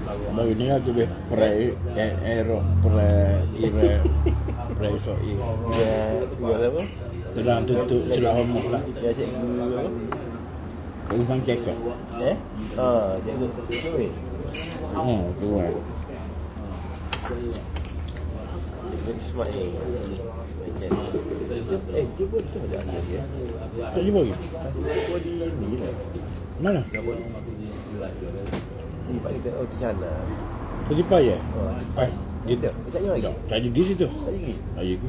Baru ni lah tu dia preso Dia apa? Terang tutup celah homo lah. Dia cikgu apa? Rumah cekak. Cikgu Noel. Tu kan. Cikgu Ismail. Dia pun tu ada anak dia. Tak sibuk lagi? Kasih dia di ni lah. Mana? Ni Pak dia kata, Tiana. Tersipai je? Dia tak nyala lagi? Tak ada di situ. Tak lagi? Tak ada ke?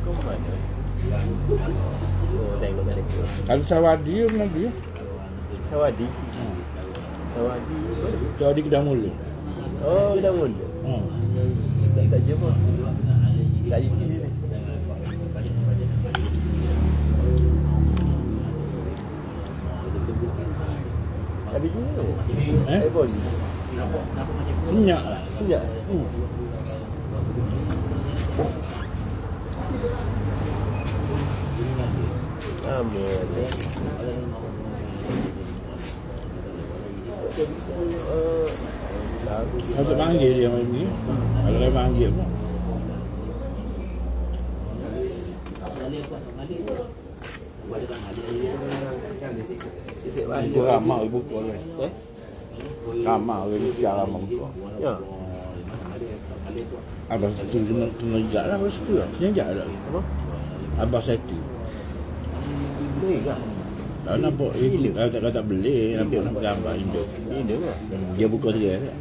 Kau mana? Tengok tak ada. Kalau Sawadi mana dia? Sawadi. Sawadi. Sawadi Kedah Mula. Kedah Mula. Tak jumpa. Tak ada ni. Habis ni tu. Bos. Senyak lah. Senyak. Kalau tak panggil dia macam ni. Kalau dia panggil pun. Itu ramah ibu kau kan? Ramah orang ni ramah buka. Ya. Abah satu kena jat lah lepas tu lah. Kena jat lah. Apa? Abah satu. Ni kan? Tak nampak itu. Kalau tak beli, nampak gambar Indo. Ini ke? Dia buka segar tak?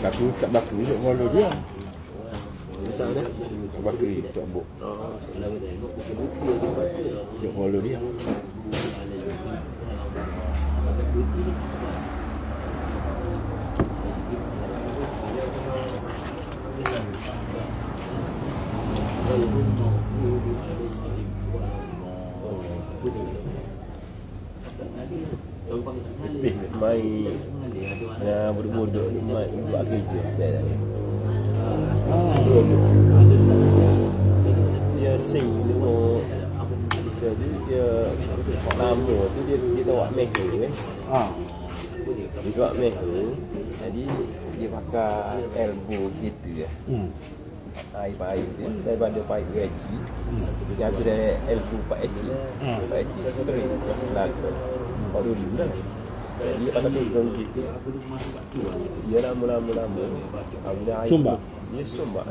Tapi tak bakri tak follow dia. Besar dah. Tak bakri tak buk. Tak follow dia. Mai bodoh-bodoh ni mai buat kerja tak ada. Dia sing dia lama tu dia tawak meher dia tawak meher jadi dia pakai elbow gitu ya. Air pahit dia daripada pahit gaji dia ambil dari elbow Pak Eci straight masuk lagu baru dulu dah. Dia pada turun gitu. Dia lama-lama Sumbak? Dia sumbak.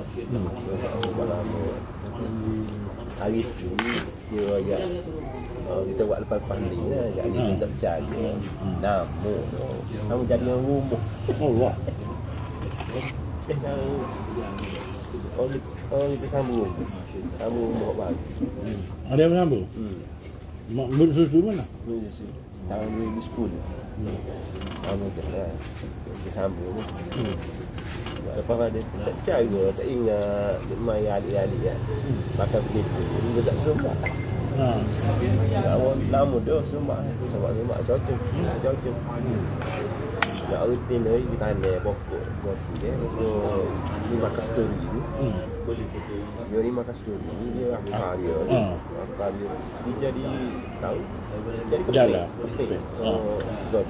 Lama. Hari tu dia agak kita buat lepas-lepas ni lah. Jadi dia tak percaya. Nama kamu jadi yang rumah. Allah. Kita sambung rumah bagi. Ada yang sambung? Mak susu mana? Tahun 2010. Kamu kena kita sambung ni. Lepas dia tak cara, tak ingat dia main alik-alik kan. Pakai begitu, dia tak sumbak. Lama dah sumbak cocok. Nak rutin hari kita tanya pokok dia ni makan story tu. Dia ni makan story dia akar dia. Dia jadi tahu jadi keping. God.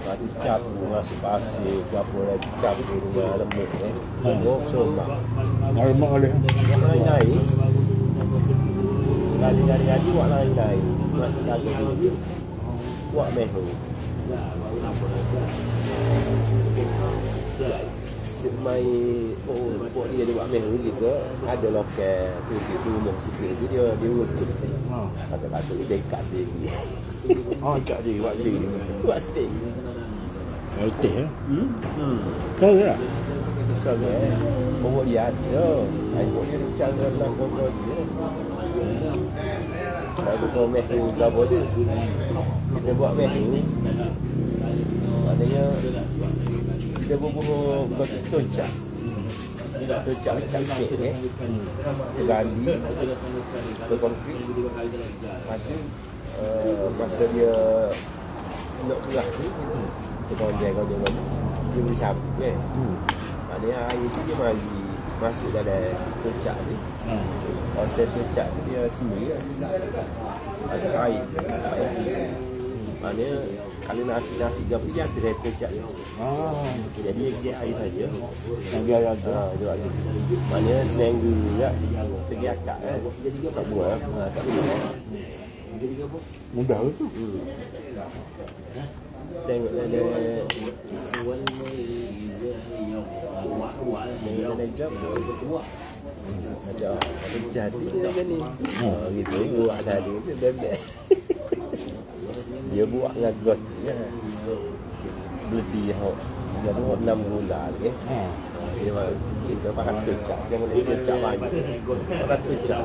Mati cap masuk pasir apa lagi cap di rumah lemuk lemuk sumbak. Lemuk boleh. Naik. Kali buat lain-lain. Masih lagi tu buat mehu. Mai buat dia buat mehu juga ada lokal tu di rumah sikit tu dia urut. Kata-kata dia dekat sini. Ikat dia buat dia. Buat steak. Teh ya? Tahu tak? Soalnya bawa dia ada. Air dia cara nak bawa dia. Kalau kau mehu berapa tu? Kita buat mehu. Maknanya kita bubuh toncak. Toncak sikit gali berkonkrit. Mati masa dia nak belah tu kau dia dia bercampur Maknanya air tu dia mari masuk dalam kocak ni. Konsep kocak ni dia sendiri ada air. Maknanya kalau nasi gapi dia ada kocak ni. Jadi dia air saja. Yang dia ada. Dia ada. Maknanya seminggu ya pergi akak kan. Tak buat. Tak boleh. Mudah tu. Tengok ada ada jadi dia ni. Gitu buat tadi tu bebek. Dia buat dengan got ya. Lebih dia buat 6 bulan ke. Dia kita pakai kecap, jangan lupa kecap banyak. Pakai kecap.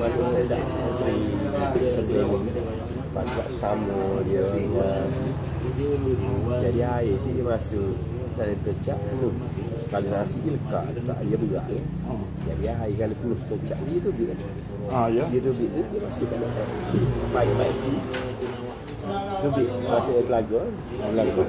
Masuk kecap sebelum pakai samur dia. Jadi air dia masuk dalam kecap penuh. Kalau nasi dia lekat, dia berat ya. Jadi air kalau penuh kecap dia tu dia. Ya. Dia tu dia masuk dalam baik-baik sini. Lebih masuk telaga. Lagu.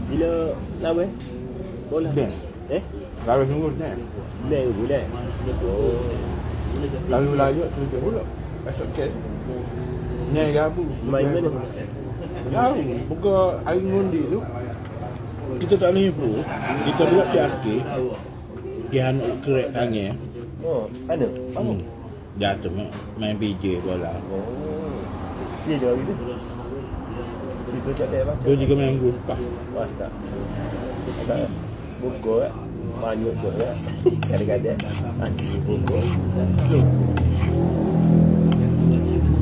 Bila lama bola? Lalu sungguh ni. Bulan. Lalu layak tu dia pula. Esok kes. Ni gabu. Main mana? Ya, buka air ngundi tu. Kita tak boleh pun. Kita buat CRK. Dia nak kerek tangan. Mana? Jatuh main BJ bola. Dia dah gitu. Itu tak ada baca. Tu juga main gulpah. Masak. Ada buku banyak tu ya. Kadang-kadang anjing buku.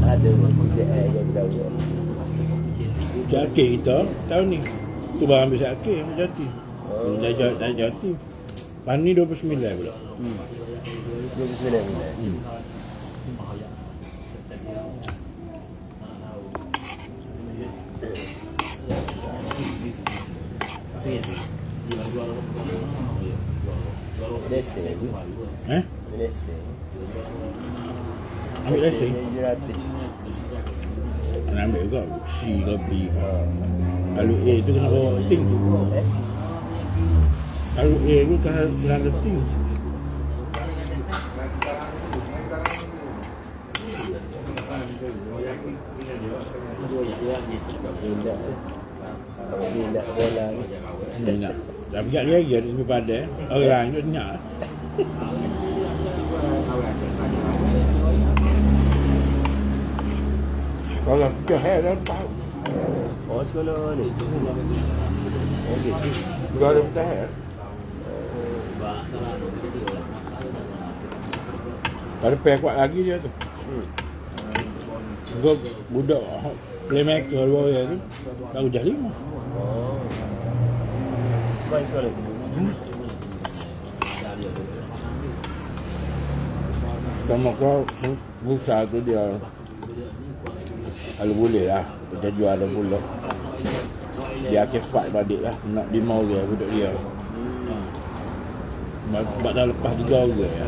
Ada buku yang kita buat. CRK kita tahun ni. Tu baru ambil CRK jati. Dah jati. Pan ni 29 pula. 29 bulan. Lesen tu. Lesen. Ambil lesen. Gratis. Nak ambil juga C ke B. Kalau A tu kena bawa ting. Kalau A tu kena ting. Minat bola ni. Minat. Tapi kat dia dia lebih pada orang tu minat. Kalau kita hair dah tahu. Sekolah ni. Okey. Kalau ada kita hair. Kalau pay kuat lagi dia tu. Gua budak playmaker luar tu. Baru dah 5. Baik sekolah. Sama kau Musa tu dia kalau boleh lah kita jual ada pula dia akan fight balik lah nak 5 orang budak dia sebab dah lepas 3 orang ya.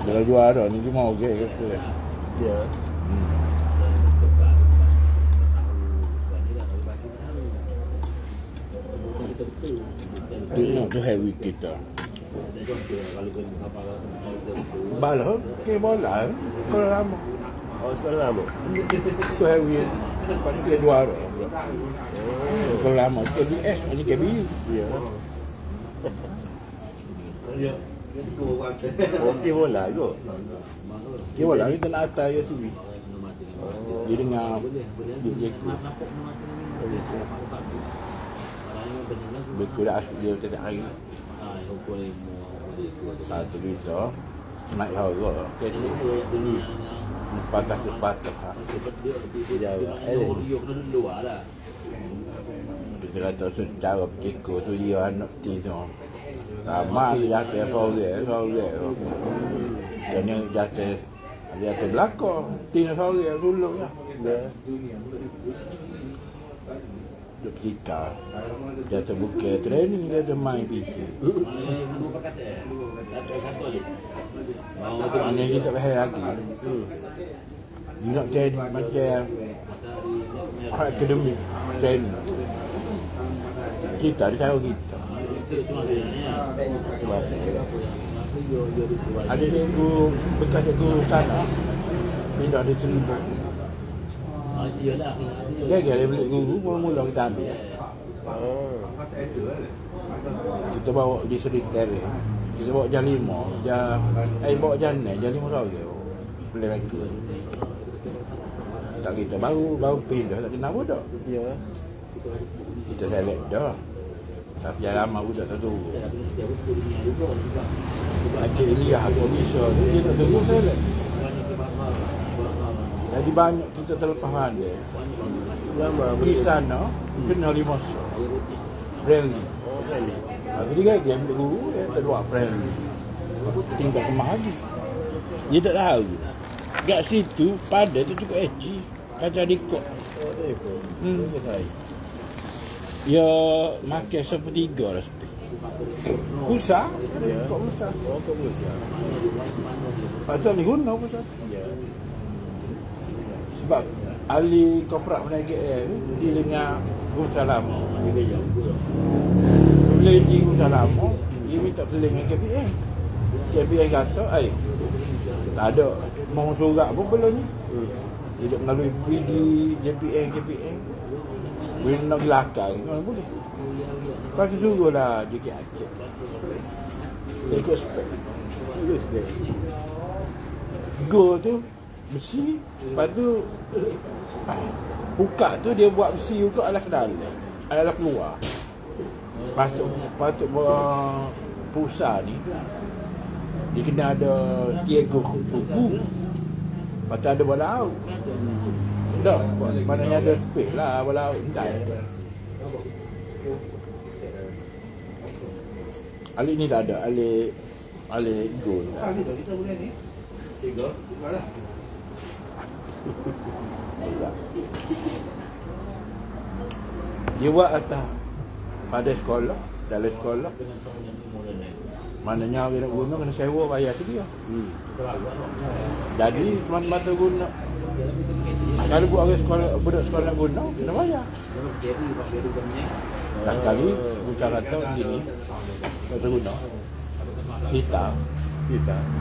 Dia jual ada ni 5 orang kata Ya. Tu heavy kita. Balah ke bola kalau lama. Sekolah lama. Tu heavy. Pasal dia jual. Kalau lama KBS ni KBU. Ya. Okey bola kot. Dia bola kita nak atas ya TV. Dia dengar dia betul dah asal dia tak hari. Satu kita naik harga ketik. Patah ke patah. Kita kata secara pikir tu dia anak tino. Sama dia ke orang. Kita ni jatuh belakang. Tina sore dulu lah. Ya. Duk kita. Jatuh buka training, jatuh main fikir. Mana kita bahaya lagi. Dia nak jadi macam akademik training. Kita dia tahu kita. Semasa Ada cikgu bekas cikgu sana pindah di Seribu. Dia beli guru mula-mula kita ambil. Kita bawa di Seri Tereh. Kita bawa jam 5, bawa jam 6, jam 5 sore. Boleh mereka. Tak kita baru pindah tak kenal budak. Ya. Kita select dah. Tapi yang ramai budak tak tahu. Encik Iliyah tu bisa tu, dia tak tunggu select. Jadi banyak kita terlepas pandai. Lama Di sana, kena 5 so. Friendly. Oh, friendly. Lepas tu dia ambil guru, dia tak buat friendly. Tinggal kemah lagi. Dia tak tahu. Kat situ, pada tu cukup eci. Kacau dikok. Oh, itu. Itu saya. Ya, makan 1/3 lah sepi. Pusat? Ya. Kok pusat? Oh, kok boleh siap. Lepas tu ahli guna pusat. Ya. Sebab ahli korporat perniagaan ni, dia dengar usaha lama. Bila dia usaha lama, dia minta keling dengan KPN. KPN kata, tak ada. Mau surat pun belum ni. Dia melalui PD, JPN, KPN. Bila nak gelakar, mana boleh. Lepas tu suruhlah JK Aceh. Dia ikut spek. Itu sebab. Go tu besi, lepas tu buka tu dia buat besi buka alah ke dalam, alah keluar. Patut pusat ni dia kena ada 3 kuku. Lepas tu ada bola laut. Dah, maknanya ada space lah bola laut. Tak ada. Alik ni tak ada, alik gol. Dia buat atas pada sekolah, dalam sekolah. Maknanya orang nak guna kena sewa bayar tu dia. Jadi semata-mata guna. Kalau buat orang sekolah, budak sekolah nak guna, kena bayar. Tak kali bukan kata gini. Tak terguna. Kita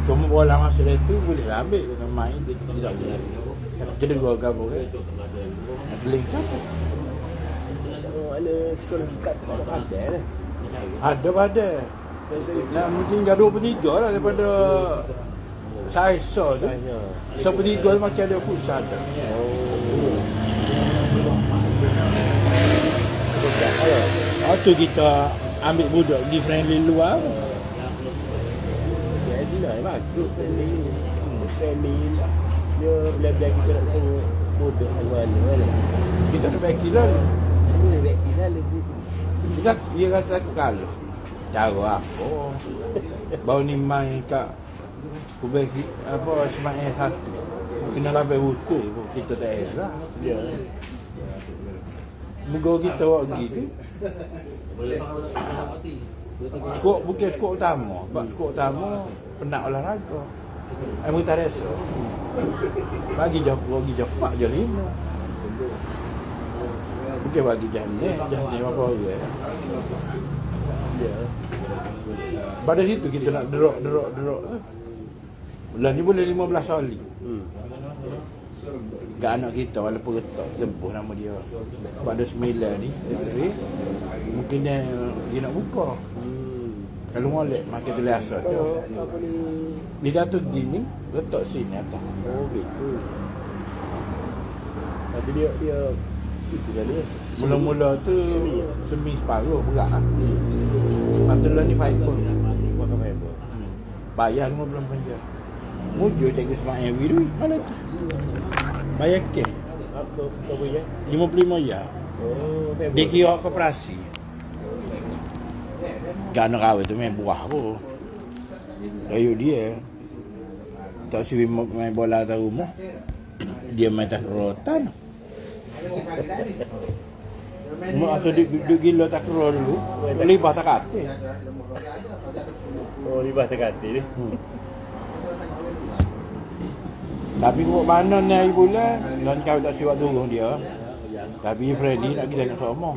cuma bola masuk dari tu boleh lah ambil main dia tak boleh. Jadi gua gabung kan. Ada link siapa? Oh, ada sekolah dekat ada lah. Ada pada. Nak mungkin dah 23 lah daripada Saisa tu. Sepertiga tu macam ada pusat. Oh tu kita ambil budak pergi friendly luar. Ya, sini bagus friendly. Friendly. Dia belajar kita nak tengok budak mana. Kita nak bagi lah. Ini bagi lah situ. Kita dia kata kalau cara apa bau ni main kat kubeki apa semain satu kena lapis butuh pun kita tak elak. Ya. Moga kita buat gitu. Skor bukan skor utama. Sebab skor utama penat olahraga. Kita rasa. Bagi jam 4 jam 5. Bukan bagi jam ni apa ya. Ya. Pada situ kita nak drop tu. Bulan ni boleh 15 kali. Kat anak kita walaupun retak lebuh nama dia. Pada 9 ni isteri mungkin dia nak buka. Kalau molek makan telasa dia. Apa ni? Dia kata gini letak sini atas. Oh gitu. Tapi dia itu kan dia. Mula-mula tu semi separuh berat lah. Patutlah ni fiber. Makan fiber. Bayar 50 bayar. Mujur cikgu Ismail Widu mana tu? Bayar ke? Apa ya? 55 ya. Oh, fiber. Dia kira koperasi. Gana kawin tu main buah pun. Kayu dia. Tak si main bola atas rumah. Dia main tak rotan. Mak asal duduk gila tak kera dulu. Libah tak kata. Oh, libah terkati ni. Tapi kau mana ni hari bulan, non kau tak siap turun dia. Tapi Freddy nak kita tengok sama.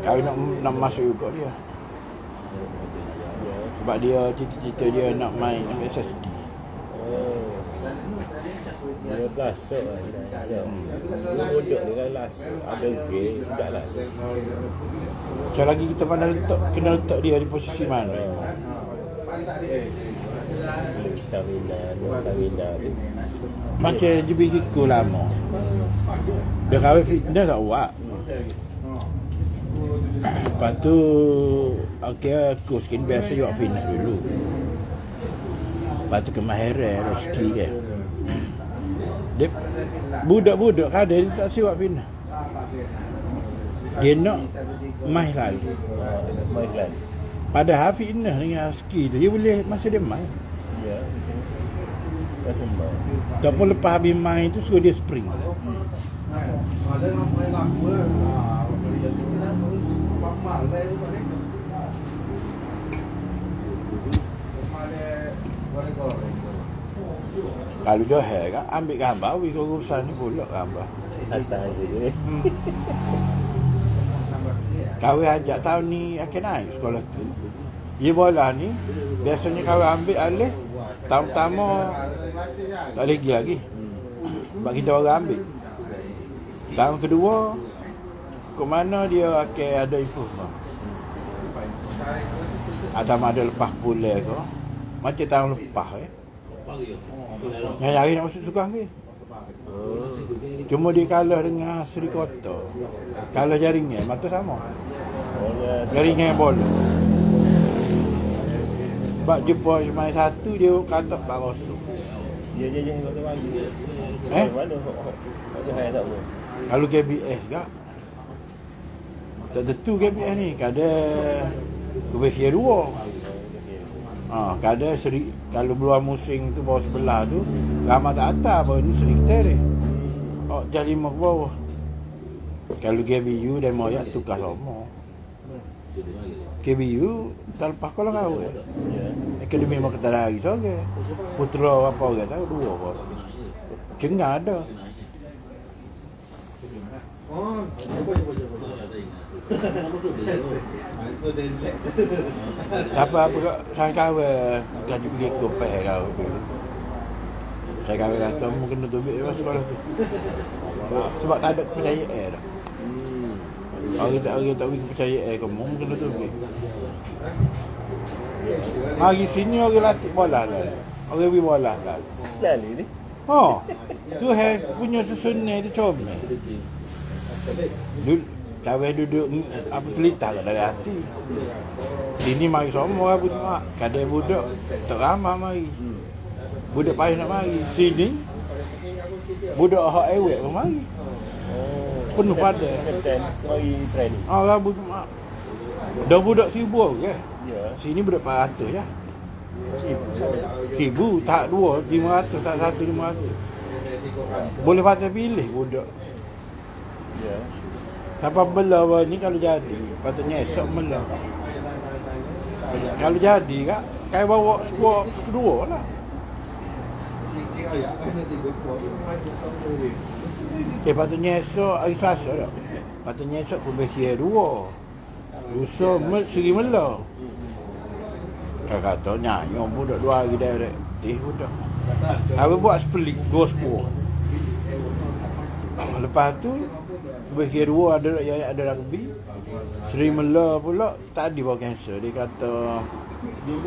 Kau nak masuk juga dia. Sebab dia cita-cita dia nak main SSD. Oh. Dia lasuk lah. Dia bodoh dia kan lasuk. Ada game, sedap lah. Sekali lagi kita pandang kena letak dia di posisi mana. Stamina tu. Macam JBG lama. Dia kahwin fitnah tak buat. Lepas tu aku sikit biasa juga fitnah dulu. Lepas tu kemahiran rezeki kan. Dia budak-budak kan dia tak siap fitnah. Dia nak main lalu. Main lalu. Padahal fitnah dengan ski tu dia boleh masa dia main. Ya. Rasa main. Tapi lepas habis main tu suruh dia spring. Kalau Johor kan ambil gambar wis urusan ni pula gambar. Atas sini. Kau ajak tahun ni akan naik sekolah tu. Dia bola ni biasanya kau ambil alih tahun pertama tak lagi. Sebab kita orang ambil. Tahun kedua ke mana dia akan ada improvement. Ada lepas pulih ke. Macam tahun lepas Yang hari nak masuk sukan ke. Cuma dia kalah dengan Seri Kota. Kalah jaringan mata sama. Jaringan bola. Sebab jumpa main satu dia kata 4-0. Dia je kata bagi. Mana kok hai tak boleh. Kalau KBS gak. Tak tentu KBS ni kadang kebiasaan dua. Kadang seri kalau luar musim tu bawah sebelah tu ramai tak atas baru ni seri terek. Jadi 5 ke bawah. Kalau KBU dan moyak tukar sama. KBU tak lepas kalau kau akademi mau kata lagi soge. Putra apa orang tahu dua apa. Cengah ada. Apa saya kau kan pergi ke PH kau dulu. Saya kau kata mungkin tu biar sekolah tu. Sebab tak ada kepercayaan dah. Orang tak percaya kamu mungkin tu biar. Mari sini orang latih bola lah. Orang pergi bola lah. Selalu ni. Tu punya susunan tu comel. Kawin duduk apa telita kat dari hati. Sini mari semua orang budak. Kadang budak tak ramah mari. Budak payah nak mari. Sini budak hak ewek pun mari. Penuh pada. Mari training. Orang budak. Dah budak 1000 ke? Ya. Sini budak 400 ya. 1000 tak 2, 500 tak 1 500. Boleh patut pilih budak. Ya. Siapa bela ni kalau jadi patutnya esok bela. Kalau jadi kak, kau bawa skuad kedua lah. Patutnya esok hari Selasa dah. Patutnya esok pembesian 2. Lusa segi mela. Kau kata nyanyi budak 2 hari direct. Budak. Habis buat split go squad. Lepas tu Bagi 2 ada rugby. Seri Mela pula tadi bawa kanser. Dia kata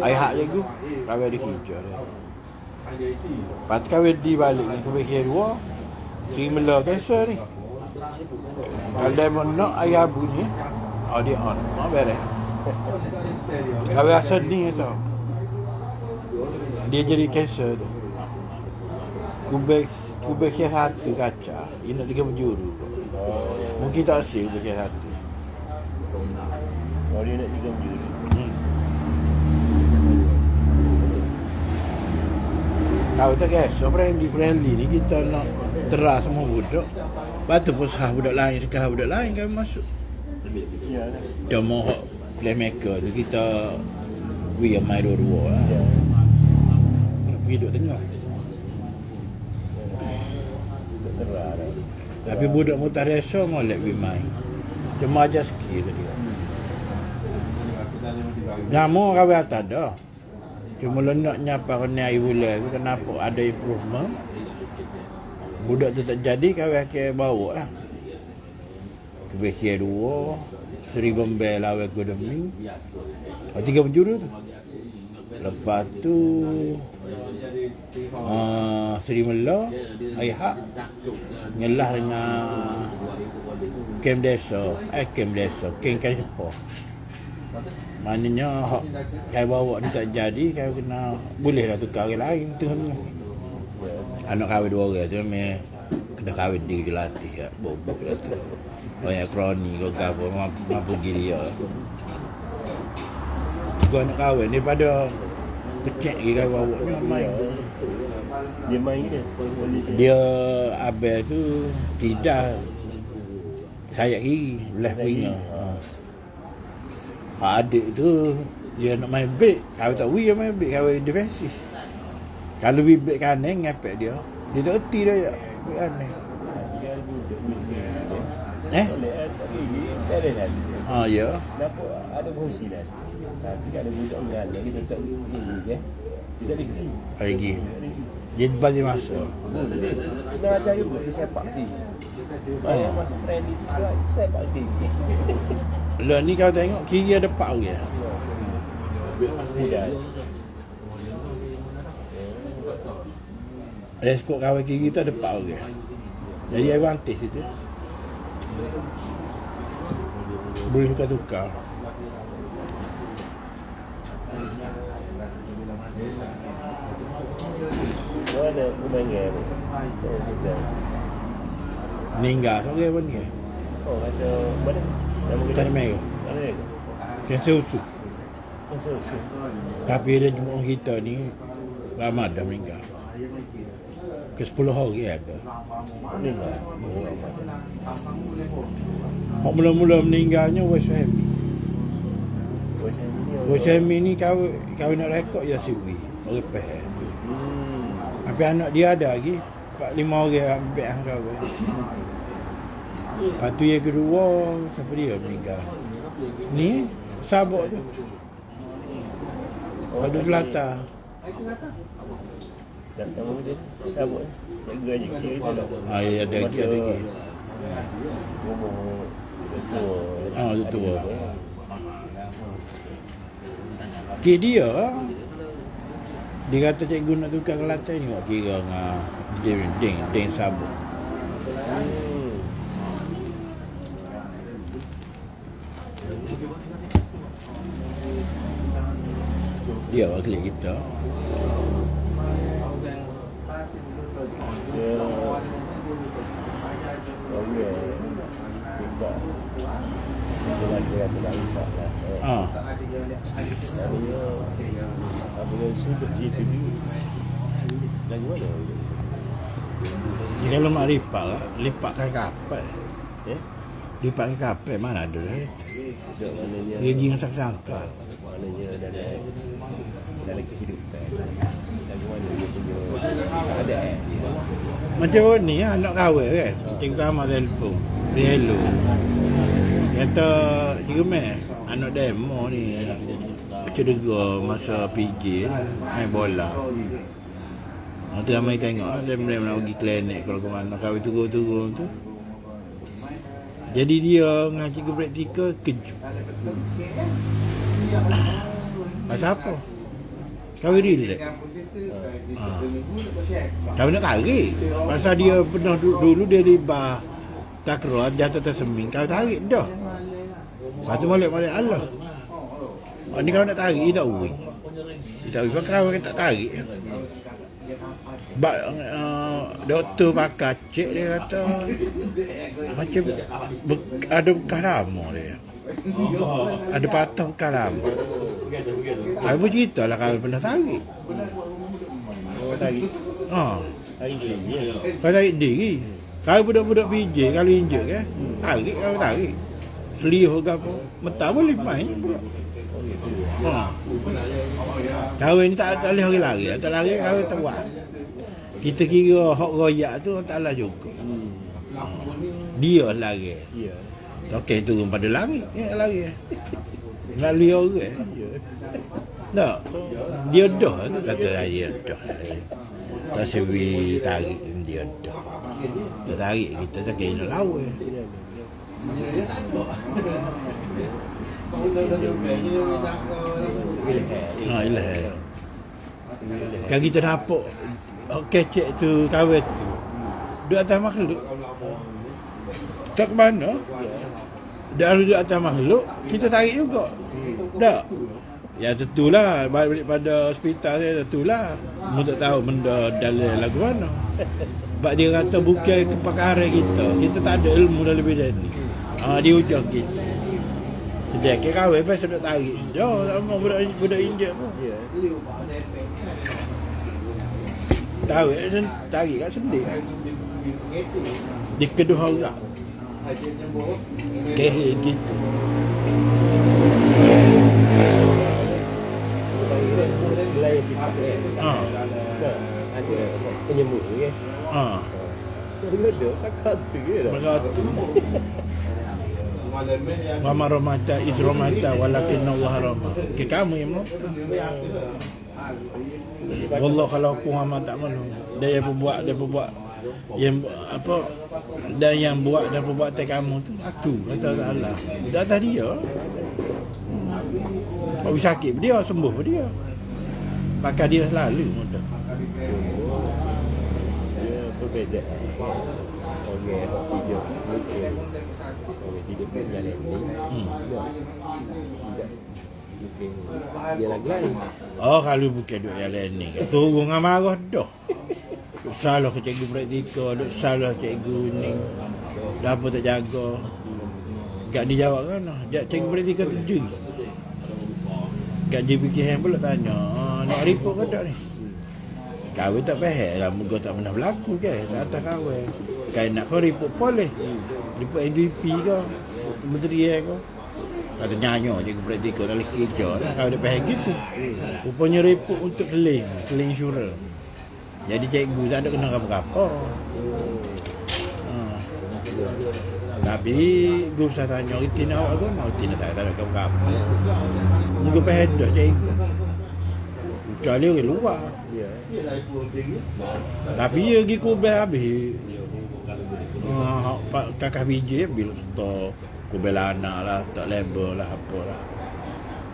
ai hak je tu kawin dia hijau dia. Lepas kawin di balik ni bagi 2 Seri Mela kanser ni. Kalau dia nak ayah bunyi dia on. Beres. Kawin asal ni tau. Dia jadi kanser tu. Kubek yang 1 kaca. Dia nak 3 penjuru. Mungkin tak hasil kubek yang 1. Oh dia nak 3 penjuru. Kau tak kisah friendly ni kita nak terah semua budak. Lepas tu pun sah budak lain, sekah budak lain kami masuk. Ya. Kita mau playmaker tu kita we main dua-dua lah. Ya. Pergi duduk tengah. Terah dah. Tapi budak Mutareso molek we main. Cuma aja sikit tadi. Nyamuk kau atas dah. Cuma nak nyapa kena air bulan tu kenapa ada improvement. Budak tu tak jadi kau akan bawa lah. Kebekian dua, Seri Bombay lawan Godemi. 3 penjuru tu. Lepas tu Seri Mela, Aihak ngelah dengan Kem Desa, Kem Kasipor. Maknanya hak kau bawa ni tak jadi, kau kena bolehlah tukar orang lain tengah-tengah. Anak kahwin 2 orang tu kena kahwin dia je latih ya, bobok dah tu. Banyak kroni kau gapo mampu gili dia. Kau nak kahwin daripada kecek lagi kau bawa ni main. Dia main ke posisi? Dia abang tu tidak sayap kiri left winger. Adik tu dia nak main back, kau tak wui main back, kau defensif. Kalau we back kanan ngapek dia tak erti dia back kanan. Ya. Kenapa ada fungsi dah? Tapi ada budak berani kita tak ini ke? Tidak lagi. Lagi. Dia bagi masa. Kena ajar juga dia sepak ni. Masa training dia sepak ni. Lah ni kau tengok kiri ada 4 orang. Mudah. Ada skor kawan kiri tu ada 4 orang. Jadi advantage itu. Boleh tukar-tukar. Ada pemain oh, kita. Ninggal seorang pun ni. Oh, ada mana? Nama kita. Tadi mai. Ada ke? Cancel usul. So. Tapi dia jumpa kita ni ramai dah meninggal. Ke 10 hari ada. Ni lah. Hak mula-mula meninggalnya West Ham. West Ham ni kau nak rekod je Siwi. Orang peh. Tapi anak dia ada lagi 4-5 orang ambil hang kau. Lepas tu yang kedua siapa dia meninggal. Ni sabuk tu. Ada Selatan. Dan kamu dia sabut. Jaga je kira itu lah. Ya ada lagi. Betul. Dia kata cikgu nak tukar Kelantan ni kok kira dengan ding sabuk. Dia wakil kita. Dia kalau nak lipat ke kapal. Lipat ke kapal mana ada dia dengan sangka. Maknanya dalam kehidupan bagaimana dia punya keadaan macam ni anak kahwin kan. Cikgu Kamal telefon dia hello kata cikgu meh anak demo ni cedera masa PJ main bola. Nanti ramai tengok dia nak pergi klinik kalau ke mana kahwin turun-turun tu. Jadi dia dengan cikgu praktikal kejut. Pasal apa? Kahwin relax. Kahwin nak tarik. Pasal dia pernah dulu dia riba takraw jatuh terseming. Kau tarik dah. Lepas tu balik Allah. Ni kalau nak tarik dia tak ui. Dia tak ui. Kalau tak tarik. Doktor pakar cek dia kata macam ada bekas lama dia. Ada patah bekas lama. Aku cerita lah kalau pernah tarik. tarik. Ha. Tarik diri. Kau tarik diri. Kalau budak-budak PJ kalau injek kan, tarik kau tarik. Selih ke apa, mentah boleh main. Ha. Kahwin tak boleh hari lari, tak lari kahwin tak buat. Kita kira hak royak tu tak lah juga. Dia lari. Ya. Okey turun pada langit, lari. Lalu orang. Tak. Dia dah tu kata dia dah. Tak sebi tarik dia dah. Dia tarik kita tak kena lawan. Ilah. Kan kita nampak kecek tu kawet tu. Duduk atas makhluk. Tak ke mana? Dia duduk atas makhluk, kita tarik juga. Tak. Ya tentulah balik pada hospital saya tentulah. Mu tak tahu benda dalam lagu mana. Sebab dia kata bukan kepakaran kita. Kita tak ada ilmu dah lebih dari ni. Dia hujah kita. Sedekah kahwin pasal duduk tarik. Jauh sama budak injek pun. Ya. Tarik kat sedih. Di kedua orang. Kehil gitu. Lain sifat dia. Ada penyembuh ke? Ada kakak tu ke dah. Begitu. Wa marhamata izramata walakin Allah rahmah. Ke kamu yang menonton. Wallah kalau aku amat tak malu. Dia buat yang apa dan yang buat dan perbuatan kamu tu aku kata Allah. Dah tadi dia. Kalau sakit dia sembuh dia. Maka dia selalu mudah. Dia perbezaan. Orang hidup mungkin orang hidup dengan ini. Tidak. Mungkin dia lagi lain. Oh kalau bukan duk yang lain ni. Turun dengan marah dah. Salah ke cikgu praktikal, salah cikgu ni. Dah apa tak jaga. Gak dijawab kan. Cikgu praktikal tu je. Gak JPKM pula tanya, nak report ke tak ni? Kahwin tak faham lah, muka tak pernah berlaku ke, tak atas kahwin. Kalau nak kau report boleh. Report NDP ke, kementerian ke. Kata nyanyi cikgu praktikal dalam kerja lah, kalau dia faham gitu. Rupanya report untuk claim insurans. Jadi cikgu tak ada kena apa-apa. Tapi guru saya tanya, Tina awak agama? Tina tak ada apa-apa. Muka faham dah cikgu. Kecuali orang luar. Tapi dia pergi kubel habis. Kakak biji bila tu kubel anak lah, tak label lah apalah.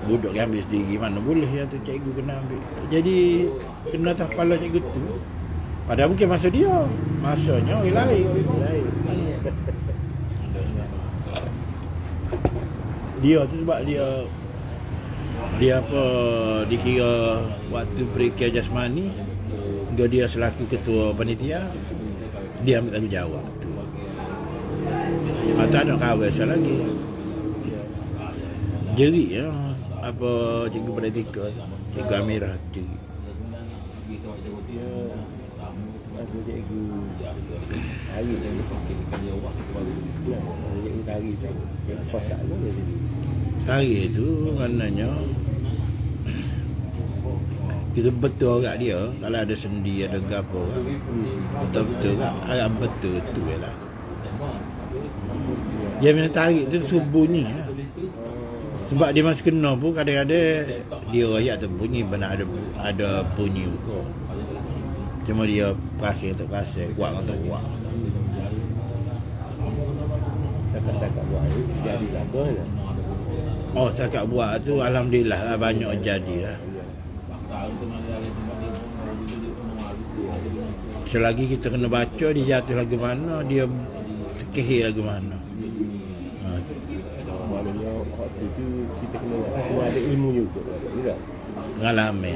Budak yang ambil sendiri mana boleh ya tu cikgu kena ambil. Jadi kena atas kepala cikgu tu. Padahal bukan masa dia. Masanya orang lain. Dia tu sebab dia apa dikira waktu periksa jasmani dia selaku ketua panitia dia ambil tanggungjawab tu. Tak nak kawal sekali lagi. Jerit ya apa cikgu praktikal, cikgu Amirah jerit. Masa cikgu hari yang dipakaikan dia awak cikgu hari tu kosak tu dia sini. Hari tu maknanya kita betul agak dia kalau ada sendi ada gapo betul-betul agak betul tu lah. Dia punya tarik tu subuhnya lah. Sebab dia masih kena pun kadang-kadang dia rakyat tu bunyi benar ada bunyi juga. Cuma dia pasir tak pasir, kuat atau kuat. Cakap buat ni jadi apa lah. Oh cakap buat tu alhamdulillah lah banyak jadi lah. Selagi kita kena baca dia jatuh lagu mana, dia terkehir lagu mana. Maknanya waktu tu kita kena ada ilmu juga. Tidak? Mengalami.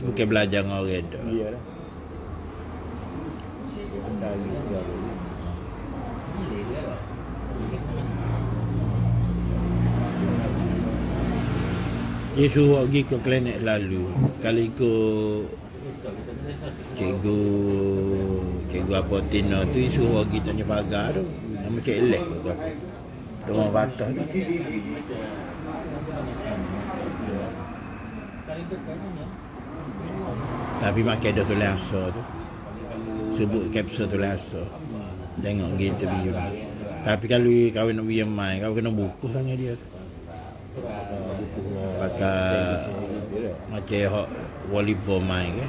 Bukan belajar dengan orang dah. Dia lah. Dia suruh pergi ke klinik lalu. Kalau ikut cikgu apa Tina tu suruh pergi tanya pagar tu. Nama Cik Lek tu apa. Rumah Fatah tu. Tapi makan dah tulis asal tu. Sebut kapsul tulis asal. Tengok gitu video ni. Tapi kalau kau nak pergi main, kau kena buku sangat dia tu. Pakai macam hak volleyball main ke.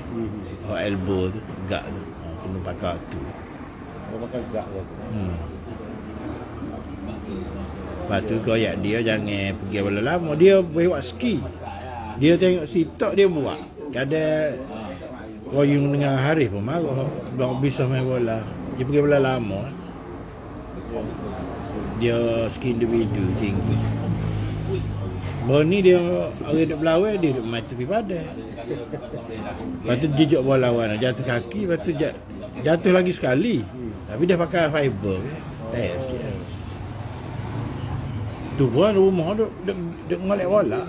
Hak elbow tu, gak tu. Kena pakai tu. Pakai gak tu. Lepas tu kau ayat dia jangan pergi bola lama. Dia buat ski. Dia tengok sitok dia buat. Kadang Royung dengan Harif pun marah. Dia bisa main bola. Dia pergi bola lama. Dia ski individu tinggi. Baru ni dia orang duduk belawai, dia duduk main tepi padas. Lepas tu jejak bola lawan, jatuh kaki, lepas tu jatuh lagi sekali. Tapi dia pakai fiber ke. Tak sikit. Tu pun rumah duduk ngolek bola.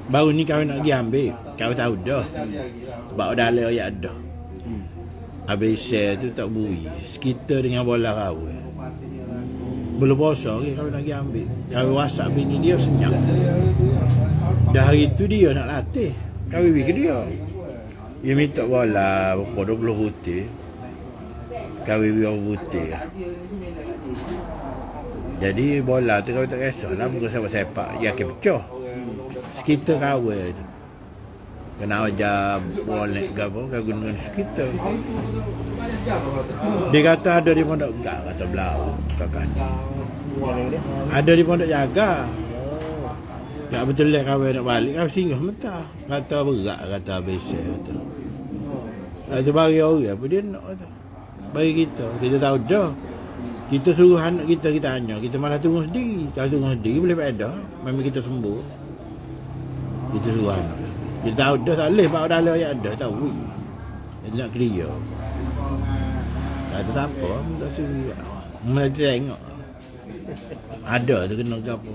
Baru ni kau nak pergi ambil. Kau tahu dah. Sebab dah ada ayat dah. Habis share tu tak bui. Sekitar dengan bola kau. Belum puasa ke kau nak pergi ambil. Kau WhatsApp bini dia senyap. Dah hari tu dia nak latih. Kau pergi ke dia. Dia minta bola berapa 20 putih. Kau pergi putih. Jadi bola tu kau tak kisahlah muka sepak-sepak dia akan pecah. Sekitar kawal tu. Kena ajar boleh ke apa, kau gunakan sekitar. Dia kata ada di pondok gak, kata belau kakak. Ada di pondok jaga. Tak betul lah kawal nak balik, kau singgah mentah. Kata berat, kata besar kata. Itu bagi orang apa dia nak kata. Bagi kita tahu dah. Kita suruh anak kita tanya, kita malah tunggu sendiri. Kalau tunggu sendiri boleh pada, memang kita sembuh. Kita suruh anak. Kita tahu dah tak boleh, pak dah ayat dah tahu. Dia nak clear. Kata tak apa, tak suruh. Mula tengok. Ada tu kena ke apa.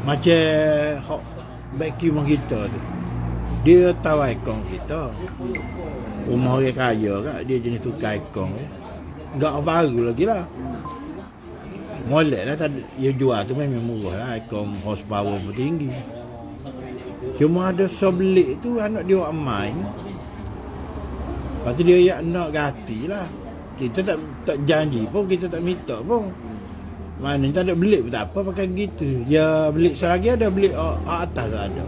Macam hak vacuum kita tu. Dia tahu ikon kita. Rumah orang kaya kak, dia jenis tukar ikon Gak baru lagi lah. Molek lah, dia jual tu memang murah lah. Ikon horsepower pun tinggi. Cuma ada sebelik tu anak dia buat main. Lepas tu dia nak ganti lah. Kita tak janji pun, kita tak minta pun. Mana tak ada belik pun tak apa pakai gitu. Dia belik selagi ada, belik atas tak ada.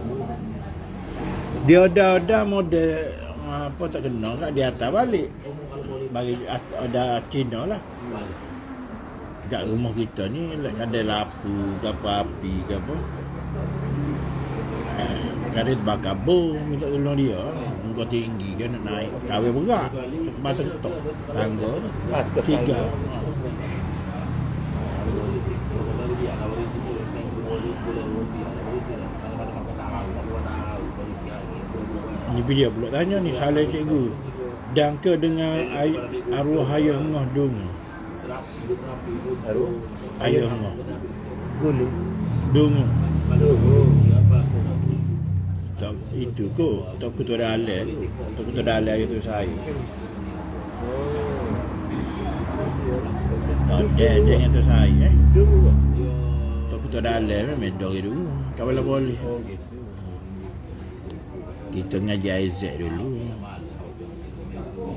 Dia ada model apa tak kena kat di atas balik. Bagi ada Cina lah. Kat rumah kita ni ada lapu ke apa api ke apa. Kadang bakar bom minta tolong dia. Muka tinggi kan nak naik. Kawin berat. Mata ketok. Tangga tu. 3. Ni dia pula tanya ni salah cikgu. Dangka dengan arwah ayah ngah dung. Arwah ayah ngah. Gunung. Dung. Apa? Tak itu ko, tak kutu dalal. Tak kutu dalal itu saya. Tak ada yang tu saya Tak kutu dalal memang dori dulu. Kalau boleh. Oh gitu. Kita ngajar Aizat dulu.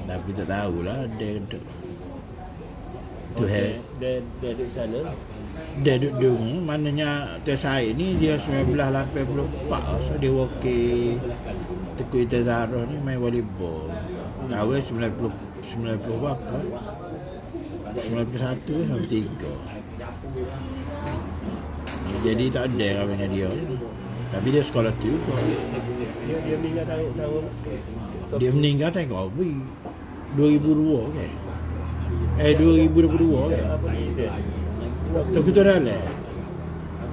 Tapi tak tahulah dia tu. Tu Dia duduk sana. Dia duduk maknanya tes saya ni dia 1984. So dia wakil Teguh Itazarah ni main volleyball. Kahwin 90 berapa? 91 sampai 3. Jadi tak ada kahwinnya dia. Tapi dia sekolah tu juga. Dia meninggal tahun. Dia meninggal tahun apa? 2002 ke? 2022 ke? Apa dia? Tak kita dah lah.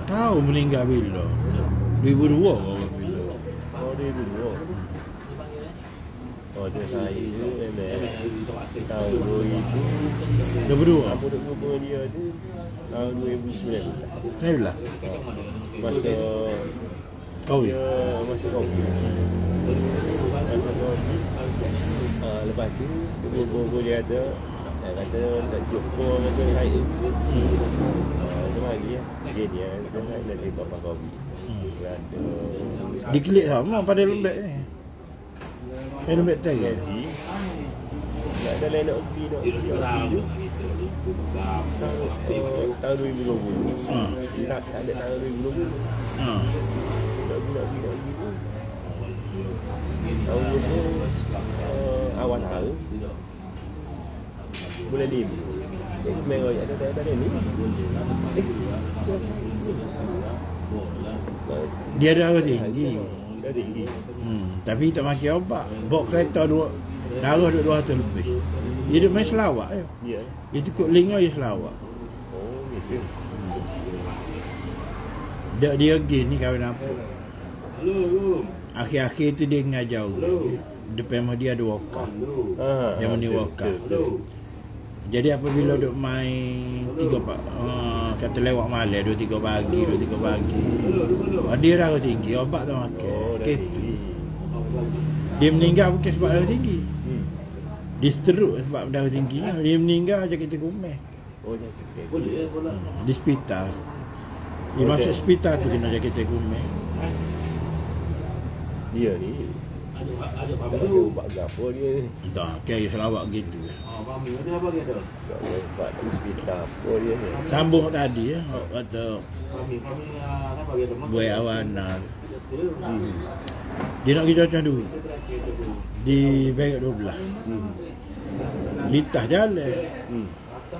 Tahu meninggal bila? 2002 ke bila? Oh dia dulu. Oh dia saya tu memang tahun 2000. 2002? Apa duduk dengan dia tu tahun 2009. Ni lah. masa Kahwin. masa kopi. Masa kopi. Lepas tu boleh ada kata nak jumpa kata saya. Cuma lagi dia kita nak di bapa kopi. Ada Dikelik sama pada lembek ni. Pada lembek tadi. tak ada lain nak pergi tahun 2020. Tak ada tahun 2020. Nak pergi tahun itu awal tahun bulan 5 merah ada ni Dia darah tinggi. dah tinggi. Tapi tak makan obat. Bawa kereta darah 200 lebih. Dia duduk main selawak je. Ya. Dia tukuk linga je selawak. Oh gitu. Dia pergi ni kahwin apa? Akhir-akhir tu dia ngajar orang. Depan rumah dia ada wakaf. Dia ni wakaf. Jadi apabila duk main 3 kata lewat malam 2-3 pagi. Dia darah tinggi, obat tak makan. Gitu. Dia meninggal bukan sebab darah tinggi. Dia stroke sebab darah tinggi. Dia meninggal je kita kumeh. Oh jadi. Di hospital. Dia masuk hospital tu kena jaket kumeh. Dia ni tak ada ubat gapo dia ni. Tak, kaya selawak gitu. Tak ada ubat di hospital apa dia ni. Sambung tadi ya, kata buai awana. Dia nak pergi cuaca dulu. Di Perak 12. Litah jalan.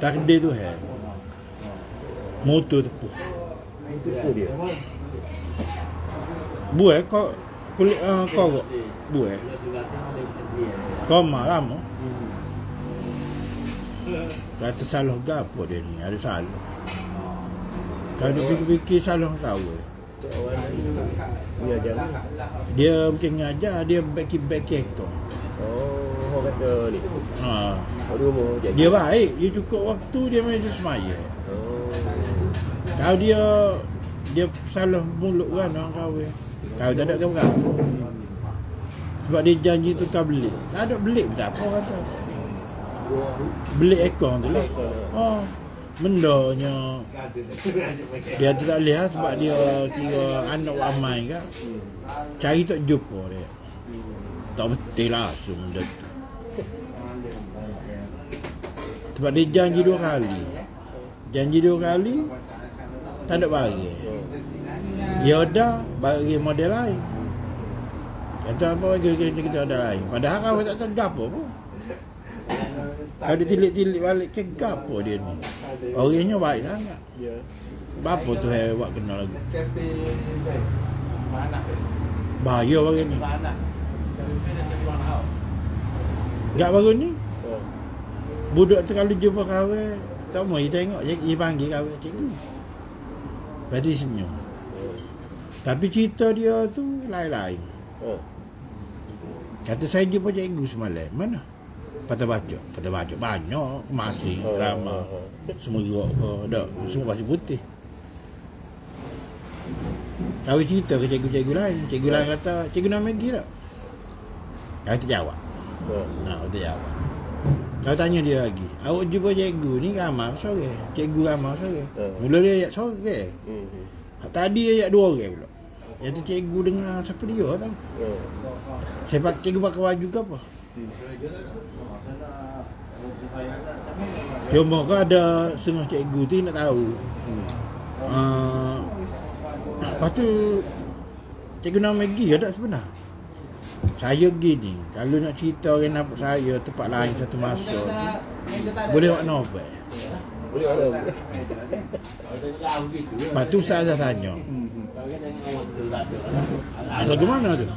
Takdir tu hai. Motor tepuh. Itu apa dia? Buai kau kulit kau buai. Koma lama. Kata salah gapo dia ni, ada salah. Kalau dia fikir-fikir salah kau. Awak ni ajar. Dia bukan ngajar, dia baki kau. Oh, orang kata ni. Ha. Aduh mau jadi. Dia baik, dia cukup waktu dia main semaya. Oh. Kalau dia salah mulut kan orang kahwin. Kalau tak ada kan. Sebab dia janji tu kau beli. Tak ada beli pun tak apa kata. Beli ekor tu lah. Oh, bendanya. Dia tu tak lihat sebab dia kira anak ramai kan. Cari tak jumpa dia. Tak betul lah benda tu. Sebab dia janji 2 kali. Janji 2 kali tak ada bagi. Ya dah bagi model lain. Kata apa kita ada lain. Padahal kau tak tahu gapo pun. Kalau dia tilik-tilik balik ke gapo dia ni. Orangnya baik sangat. Ya. Bapa tu buat kena lagi. Bahaya orang ni. Gak baru ni. Budak tu kalau jumpa kahwin, tak mau dia tengok, dia panggil kahwin cikgu. Lepas tu senyum. Tapi cerita dia tu lain-lain. Kata saya jumpa cikgu semalam. Mana? Patah baca banyak, masing ramah. Semua gerak ke, dak, semua pasir putih. Kahwin cerita ke cikgu-cikgu lain. Cikgu lain kata, cikgu nak Maggi tak? Kau tak jawab. Nah, kau tak jawab. Kau tanya dia lagi, awak jumpa cikgu ni ramai sore. Cikgu ramai sore. Mula dia ayat sore. Tadi dia ayat 2 orang pula. Yang tu cikgu dengar siapa dia tahu. Saya cikgu pakai baju ke apa? Cuma kau ada setengah cikgu tu nak tahu. Lepas tu cikgu nak Maggi ada sebenar. Saya gini, kalau nak cerita orang nampak saya tempat lain satu masa boleh buat novel. Boleh ada. Lepas tu saya tanya, lagu mana tu?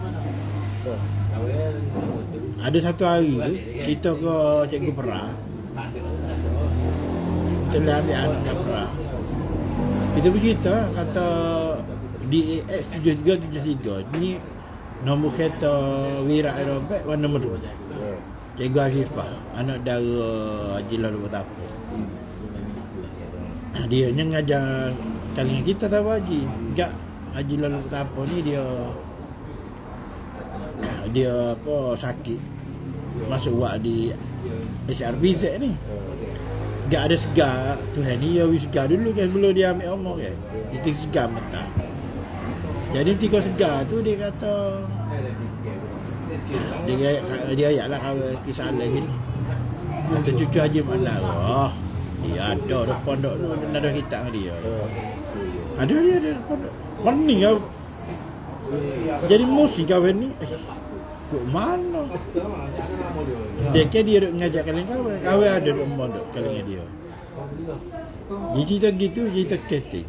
Ada satu hari tu kita ke cikgu Perah. Kita ambil anak kat Perah. Kita bercerita kata DAX 7373 ni nombor kereta Wira Aerobek warna merah. Cikgu Afifah, anak dara Hajilah Lupa Tapu. Dia ni ngajar talian kita tahu Haji. Haji Lalu Ketapa ni dia apa sakit. Masuk buat di HRBZ ni. Tak ada segar Tuhan ni, dia segar dulu kan sebelum dia ambil umur kan. Itu segar mentah. Jadi tiga segar tu dia kata dia ayatlah kawan kisah lain gini. Kata cucu Haji Manar. Oh, dia ada pondok tu ada kitab dia. Ada pondok. Pening kau. Jadi mesti kawan ni. Kok mana? Dia duduk mengajar kawan. Kawan ada duduk pondok kawan dia. Dia cerita gitu, cerita ketik.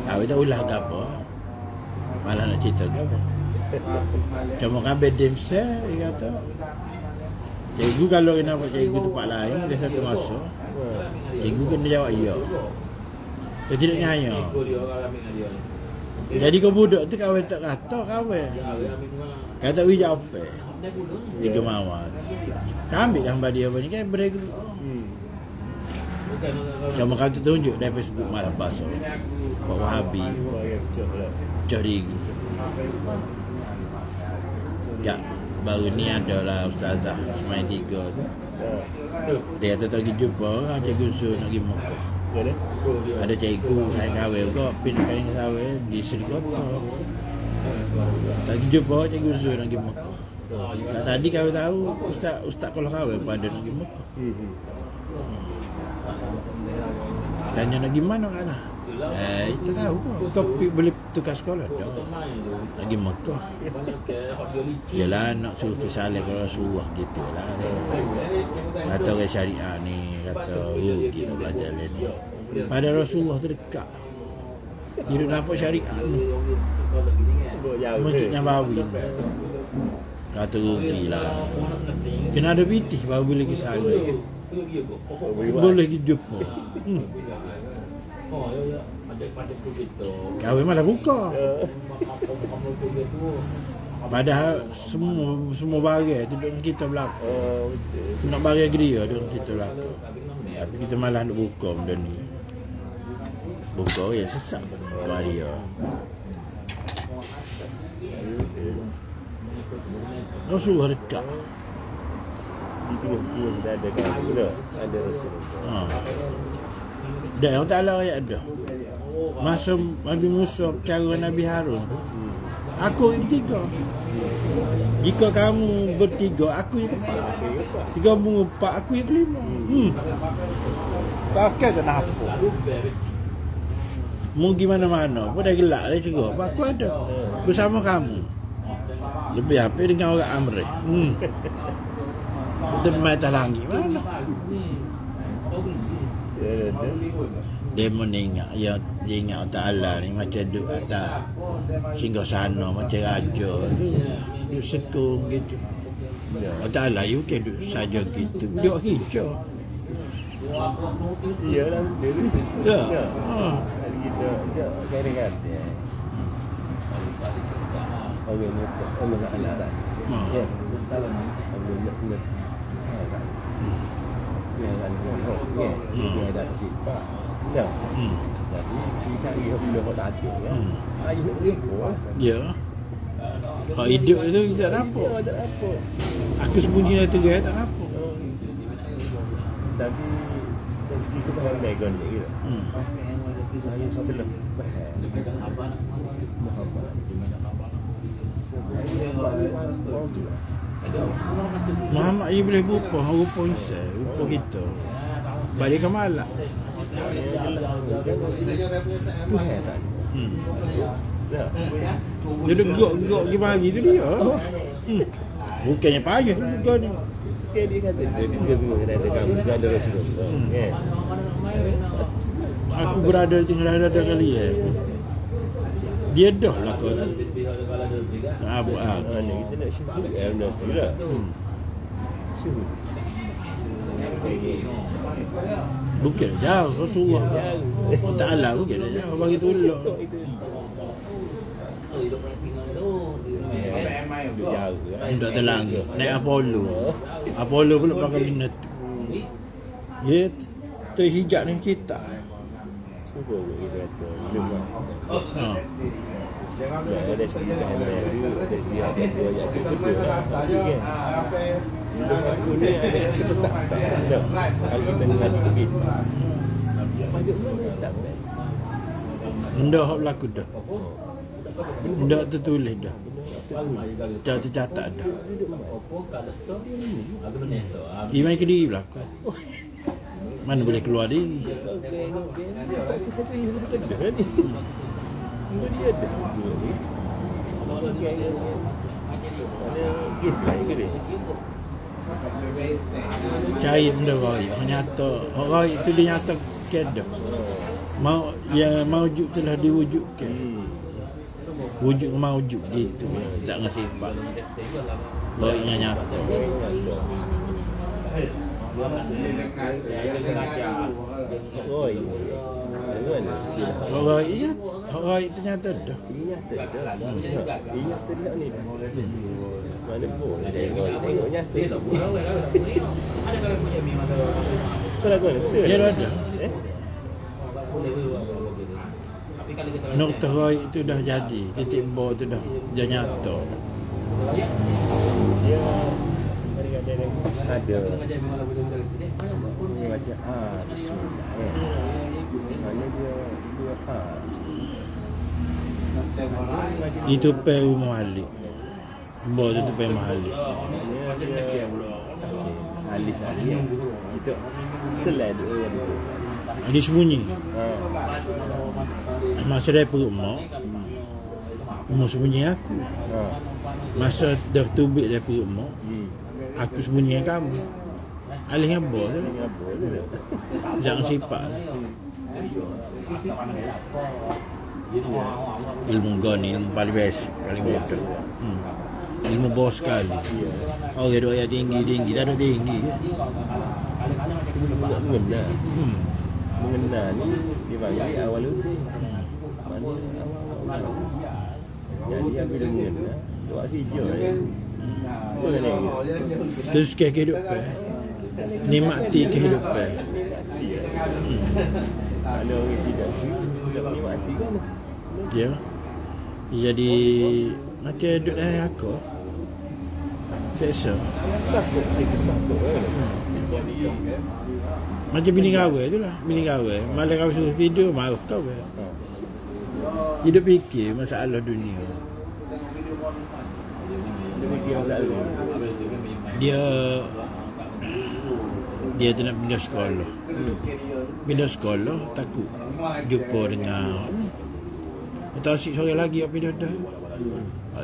Kawan tak ulah ke apa. Malah nak cerita ke apa. Cuma kabel demsa, dia kata. Cikgu kalau kena buat cikgu tempat lain, dia satu masa. Cikgu kena jawab ya. Dia tidak nyaya. Jadi kau budak tu kawan tak kata kawan. Kata wija apa? Tiga mawar. Kau ambil gambar dia apa ni kan berguru. Cuma kau tunjuk dari Facebook malam pasal. Pak Wahabi. Cari. Ya, baru ni adalah Ustazah Ismail 3 tu. Dia kata tak pergi jumpa cikgu suruh nak pergi Mekah. Ada cikgu saya kahwin kau pindah kain kahwin di Sri Kota. Tak pergi jumpa cikgu suruh nak pergi Mekah. Tadi kau tahu ustaz kalau kahwin pada nak pergi Mekah. Tanya nak gimana kan? Kita tahu kau boleh tukar sekolah dah. Lagi Mekah. Yalah nak suruh kesalah kalau suruh gitulah. Kata orang syariah ni kata kita belajar ni. Pada Rasulullah terdekat. Dia nampak syariah ni. Masjid Nabawi. Kata rugilah. Kena ada bitih baru boleh kesalah. Boleh jumpa. Kahwin malah buka. Padahal semua barang tu duduk kita belakang. Nak barang dia duduk kita belakang. Tapi kita malah nak buka benda ni. Buka ya sesak dia. Kau suruh dekat. Itu ada kan? Ada Rasulullah. Dan Allah Ta'ala ayat ada. Masa Nabi Musa cara Nabi Harun, aku yang ketiga. Jika kamu bertiga, aku yang keempat. Tiga mengumpat, aku yang kelima. Pakai tak nak apa. Mau gimana-mana pun dah gelak dah juga. Aku ada bersama kamu. Lebih apa dengan orang Amrih. Tempat atas langit mana? Dia meninggal, dia ingat Ta'ala ni macam duduk atas singgah sana, macam raja duduk sekung gitu. Ta'ala you bukan duduk saja gitu, duduk hijau. Iyalah dia. Ya. Kita keringat dia. Allah nak. Ya. Dia ada sifat. Ya. Jadi kita dia buat tadi ya. Ayuh dia. Ya. Kalau hidup itu kita tak nampak. Tak nampak. Aku sembunyi dalam tegar tak nampak. Tapi dari segi kebahagiaan background dia gitu. Saya setelah Muhammad ia boleh rupa Isa, rupa kita. Balik ke malak. Tuhan saja. Ya. Dia degok pergi pagi tu dia. Bukannya payah juga ni. Dia kata dia ada kamu ada Rasulullah. Ya. Aku berada tinggal ada kali dia dah lah kau tu. Abu Ni kita nak syukur nak tidak. Syukur. Bukan jauh Rasulullah. Ta'ala bukan jauh bagi tolong. Tidak telang naik Apollo pula pakai minat. Ya terhijab dengan kita. Suka kita kata minum lah. Ha. Ya, ada segi bahan baru, ada segi harga tu yang betul lah. Tapi kan, minum aku ni ada kita tak ada. Kalau kita ni lagi kebit. Pajak mana tak kan? Benda hak berlaku dah. Benda tertulis dah. Tercatat dah. Dia main kediri berlaku. Mana boleh keluar diri. Cari benda roy. Nyata. Roy itu dia nyata kedap. Mau yang maujud telah diwujudkan. Wujud maujud gitu. Tak ngasifat. Roy yang nyata. Roy. Roy itu nyata dah. Ingat tidak ni. Mana boleh tengok nyata. Kau lagu mana? Betul. Dia ada. Nokta Roy itu dah jadi. Titik bawah itu dah nyata. Dia kadang-kadang ada baca bismillah kan. Mana dia bismillah. Itu Peru Mahalik. Bawah itu Peru Mahalik. Dia alif itu selai dia yang itu. Dia sembunyi. Masa dia perut mak, sembunyi aku. Masa dah tubik dia perut mak, aku sembunyi kamu. Alih ngabur tu. Jangan sifat. Ilmu goni, ilmu paling best, paling mudah. Ilmu bawah sekali. Oh, dia doa tinggi, tak ada tinggi. Mengenal. Mengenal ni dia bagi awal dulu. Mana awal. Jadi bila mengenal, buat hijau ya. Terus kehidupan. Nikmati kehidupan. Ada orang tidak nikmati kan. Ya. Jadi macam duduk dalam aku. Seksa. Sakut sakut. Macam bini kawin tu lah. Bini kawin. Malam kau suruh tidur, marah kau. Hidup fikir masalah dunia. Dia tu nak pindah sekolah. Pindah sekolah takut jumpa dengan atau asyik sore lagi apa pindah dah.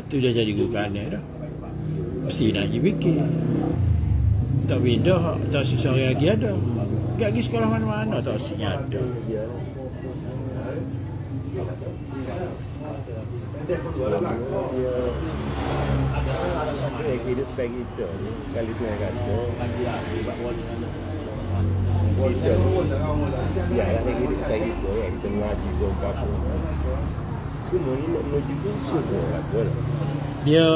Tu dah jadi guru kanan dah. Mesti nak je fikir. Tak pindah, tak asyik sore lagi ada. Tak pergi sekolah mana-mana tak asyiknya ada. Saya hidup bagi kita ni kali tu yang kata kita ya lah hidup bagi kita yang kita ngaji ke apa semua ni nak menuju ke semua kata dia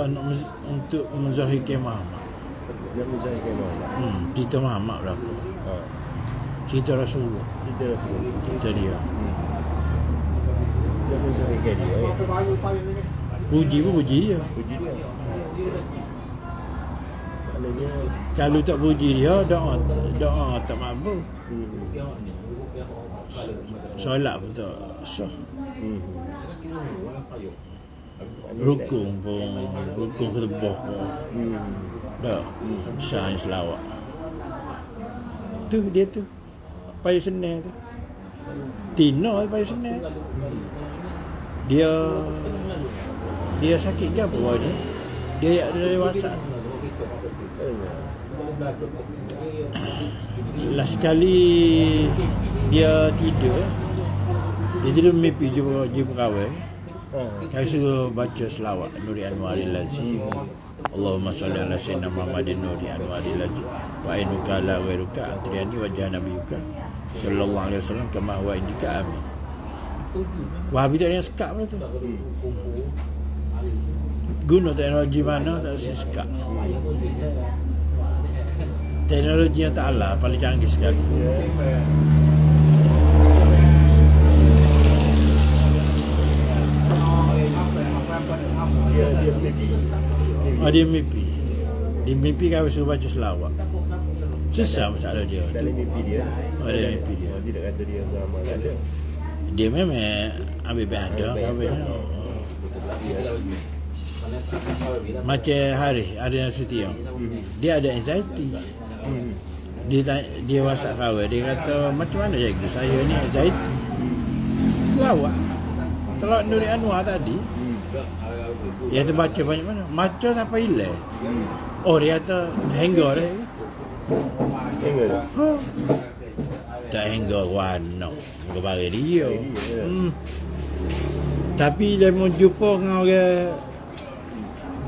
nak untuk menzahirkan Muhammad. Nak menzahirkan Muhammad. Cerita Muhammad berlaku. Cerita Rasulullah. Cerita dia. Nak menzahirkan dia. Puji pun puji dia. Puji dia. Maknanya kalau tak puji dia, doa tak makbul. Solat pun tak sah. Rukun khutbah pun. Dah. Sains lawak. Tu dia tu. Payah senang tu. Tino payah senang. Dia sakit ke apa dia? Dia ada dewasa. Last sekali dia tidur mimpi jumpa kawan. Saya suruh baca selawat Nuri Anwaril Lazi. Allahumma salli ala sayyidina Muhammadin Nuri Anwaril Lazi wa ainuka la ghairuka antriyani wajah nabiyuka sallallahu alaihi wasallam kama huwa indika amin. Wahabi tak ada yang sekap lah tu. Guna teknologi mana tak ada sekap. Teknologi yang tak Allah paling canggih sekali. dia mimpi. Dia mimpi kau suruh baca selawat. Susah masalah dia. Dalam mimpi dia. Dalam mimpi dia. Dia tak kata dia beramal ada. Dia memang ambil ada kahwin. Macam hari Nasution. Dia ada anxiety. Dia WhatsApp kawan, dia kata macam mana cikgu saya ni anxiety. Selawat Nuri Anwar tadi. Dia terbaca banyak mana. Macam apa hilang. Oh dia kata hanger dia. Hanger tu. Tak hanger warna. Muka bagi dia. Tapi dia mau jumpa dengan orang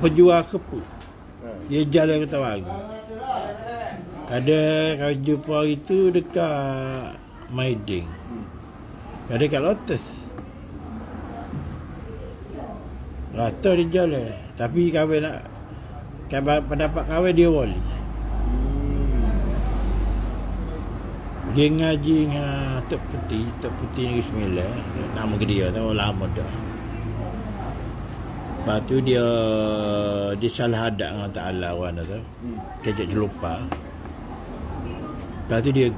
penjual keput. Dia jalan ke Tawagu. Kadang kalau jumpa hari tu dekat Maiding. Kadang dekat Lotus. Rata dia jalan. Tapi kahwin nak pendapat kahwin dia wali. Dia ngaji dengan Tok Peti Negeri Sembilan. Nama ke dia tahu lama dah. Lepas tu dia salah hadap dengan Ta'ala orang tu. Kejap lupa. Lepas tu dia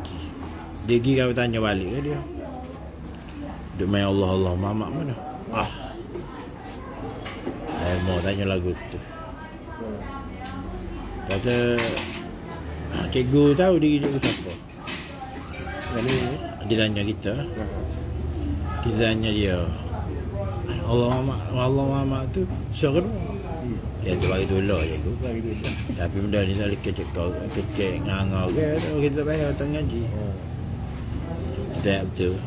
pergi kau tanya balik ke dia. Dia main Allah Muhammad mana? Mau tanya lagu tu. Kata cikgu tahu diri cikgu siapa? Dia tanya kita. Kita tanya dia. Allah Muhammad tu syurga. Dia tu bagi dulu cikgu. Tapi benda ni tak kecek ngangau ke kita bayar tengah ngaji. Kita tak betul.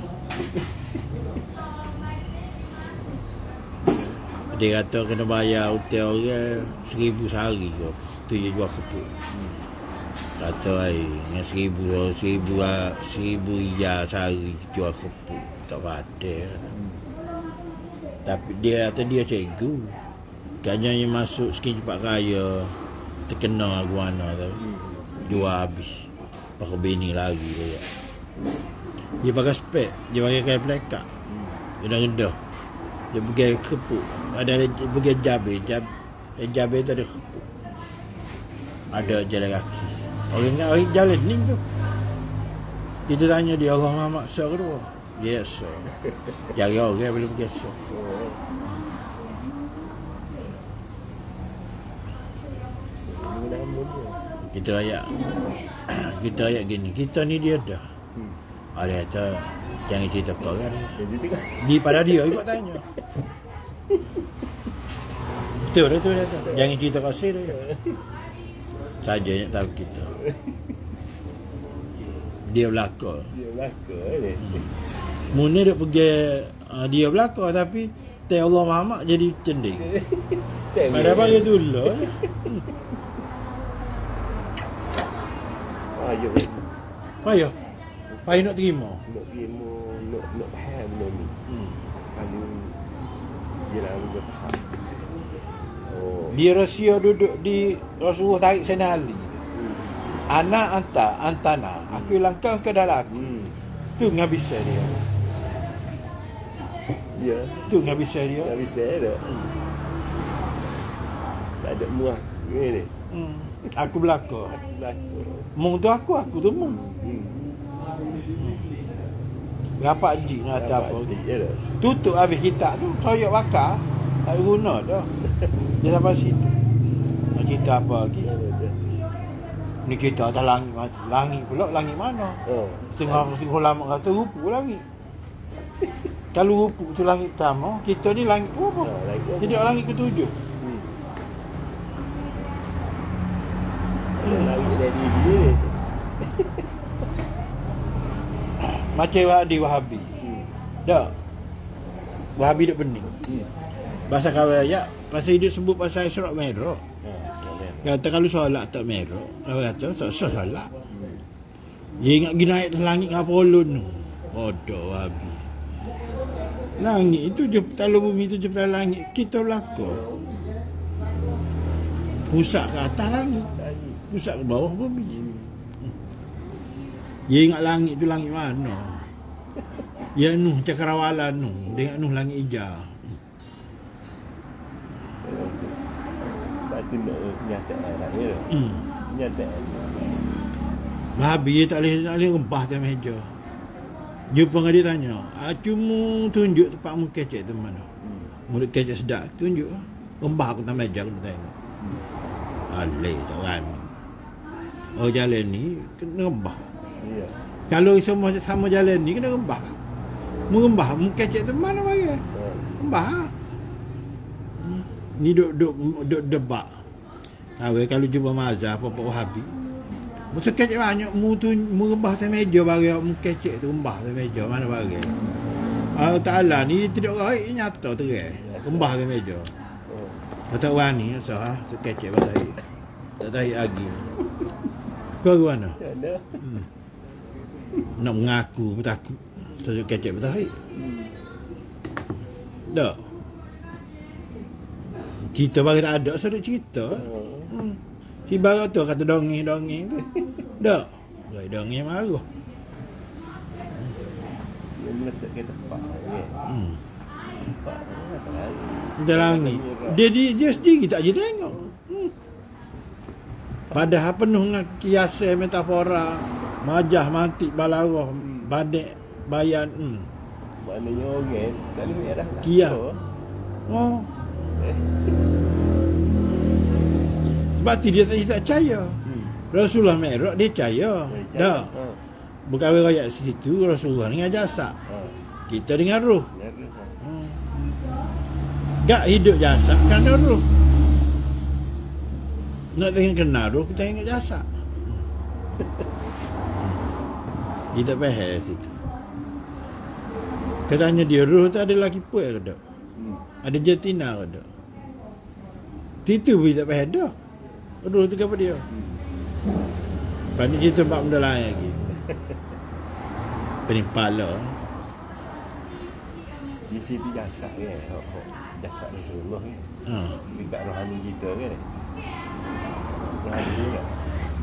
Dia kata kena bayar hotel orang 1,000 sehari ke. Tu dia jual keput. Kata dengan 1,000 rijal sehari jual keput. Tak ada. Tapi dia kata dia cikgu. Kayaknya yang masuk skin cepat kaya terkena guana tu. Jual habis. Pakai bini lagi dia. Dia pakai spek. Dia pakai kain pelekat. Dia dah ngedah. Dia pergi keput. Ada pergi Jabe tu ada keput. Ada jalan kaki. Orang jalan ni tu. Kita tanya dia Allah Muhammad kedua. Yes. Jari orang belum pergi so. Kita ayat gini. Kita ni dia dah. Ada kata jangan cerita kau kan. Di pada dia ikut tanya. Betul dia. Jangan cerita kau dia. Saja nak tahu kita. Dia belakang. Ni. Muni duk pergi dia belakang tapi Allah Muhammad jadi cending. Pada bagi dulu. Payah nak terima. Nak faham benda ni. Kalau dia nak faham. Dia rahsia duduk di Rasulullah tarik sana Ali. Anak antana, aku langkah ke dalam aku. Tu ngabisa dia. Ya. Tu ngabisa dia. Ngabisa dia. Tak ada muah ni. Aku belakang. Mung tu aku tu mung. Berapa ji nak apa? Tutup habis kitab tu, soyak bakar. Tak guna dah. Dia sampai situ. Nak cerita apa lagi? Ni kita atas langit. Langit pula, langit mana? Setengah lama kata rupu langit. Kalau rupu tu langit pertama, kita ni langit apa? Jadi langit ke-7. Langit dari dia. Macam Wahabi. Tak. Wahabi duk pening. Bahasa kawan ayat, pasal dia sebut pasal Isra' Mi'raj. Kata kalau solat tak Mi'raj, kawan kata tak solat. Dia ingat pergi naik langit dengan Apollo tu. Bodoh Wahabi. Langit itu je petala bumi itu je petala langit. Kita belakang. Pusat ke atas langit. Pusat ke bawah bumi. Dia ingat langit tu langit mana? Ya Nuh cakarawalan Nuh. Dia ingat Nuh langit hijau. itu nak kenyataan lah ya. Kenyataan. Babi tak boleh rempah atas meja. Jumpa dengan dia tanya, cuma tunjuk tempat mu kecek tu mana. Mulut kecek sedap, tunjuk. Rempah aku atas meja, aku tengok. Alih tak rani. Oh jalan ni, kena rempah. Ya. Kalau semua sama jalan ni, kena rempah. Mu rempah, mu kecek tu mana bagi? Rempah. Ni duk debat. Kalau jumpa mazhab apa Wahabi. Betul kecek banyak mu rembah atas meja bagi mu kecek tu rembah atas meja mana bagi. Allah Taala ni tidak baik nyata terang. Rembah atas meja. Tak wani sah sekecek batai. Tak tahu lagi. Kau ke mana? Ada. Nak mengaku bertakut. Sejak kecek batai. Tak. Cerita bagi tak ada, sudah cerita. Si baru tu kata dongeng tu. Tak. Gai dongeng marah. Dia meletak ke tempat. Tempat. Kita langit. Dia sendiri tak je tengok. Padahal penuh dengan kiasan metafora. Majah, mantik, balarah, badek, bayan. Maknanya orang tak boleh dah. Kia. Oh. Sebab tu dia tak percaya. Rasulullah Mi'raj dia percaya. Dah. Bukan rakyat situ Rasulullah dengan jasad. Kita dengan roh. Gak hidup jasad kerana roh. Nak tengok kenal roh, kita tengok jasad. Dia tak faham situ. Katanya dia roh tu ada laki puan ke tak? Ada jatina ke tak? Itu pun tak faham dah. Roh tu apa dia? Lepas ni cerita bab benda lain lagi. Penimpala. Di sini jasad kan. Jasad Rasulullah kan. Dekat rohani kita kan. Rohani dia kan.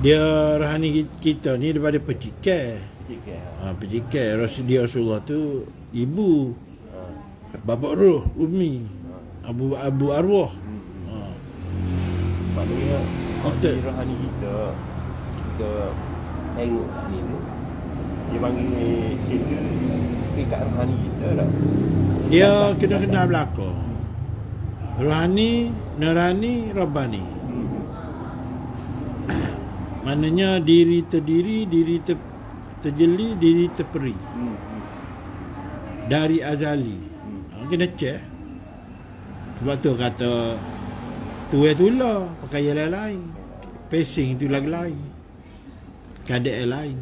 Dia rohani kita ni daripada pecikai. Pecikai. Dia Rasulullah tu ibu. Bapa roh, Umi. Abu arwah. Maknanya Kita rohani kita tengok ni tu. Dia panggil situ dekat rohani kita lah. dia kena kenal belaka. Rohani, Nurani, Rabbani. Maknanya diri terdiri, diri terjeli, diri terperi. Dari azali. Kena cek. Sebab tu kata tuai tulah pakai yang lain. Pacing tu lagu lain. Kadek lain.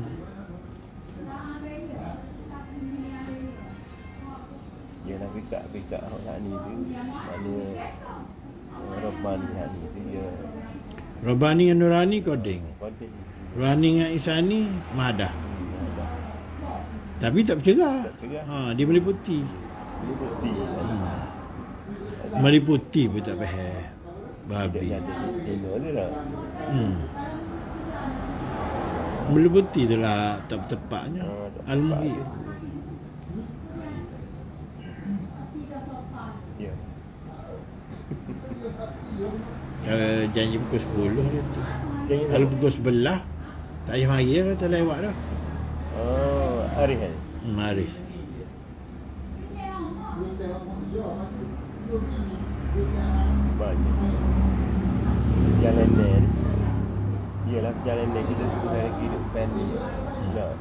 Yalah pekak orang ni tu maknanya Rabbani ni tu dia Rabbani dengan Nurani koding. koding. Rohani dengan Isani madah. Tapi tak bercerah. Tak bercerah. Dia meliputi. Dia bukti. Meliputi pun tak faham. Babi. Dia ada tengok dia lah. Meliputi tu lah tak tepatnya. Al-Muhi. Ya. Janji pukul 10 dia tu. Janji Kalau pukul 11 tak payah mari dah, kata lewat dah. Oh, Arif kan? Mari. Banyak. Jalan ni. Iyalah jalan ni kita tu dari kehidupan ni. Tak.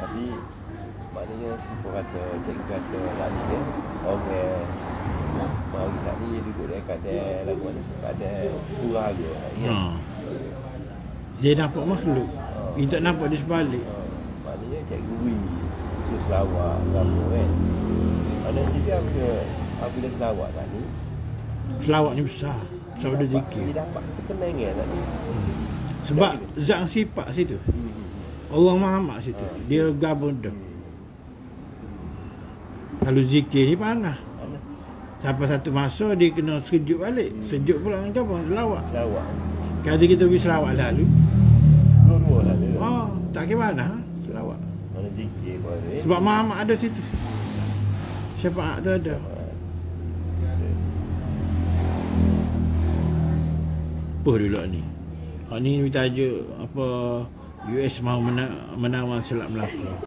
Tapi maknanya siapa kata, cikgu kata lagi dia orang mari saat ni duduk dekat dia lagu ni pada kurang dia. Dia nampak makhluk. Dia tak nampak di sebalik. Maknanya cikgu Wi tu selawat kamu kan. Ada sini apabila selawat tadi Selawat ni besar. Besar pada zikir. dia dapat ketenangan tadi. Sebab zat sifat situ. Allah Muhammad situ. Dia gabung dah. Kalau zikir ni panas. Sampai satu masa dia kena sejuk balik. Sejuk pula dengan gabung selawat. Selawat. Kalau kita pergi selawat lalu. Dua-dua lah dia. Tak kira mana selawat. Mana zikir pun ada. Sebab Muhammad ada situ. Syafaat tu ada. apa dulu ni? Hak ni tajuk apa US mahu menawar Selat Melaka.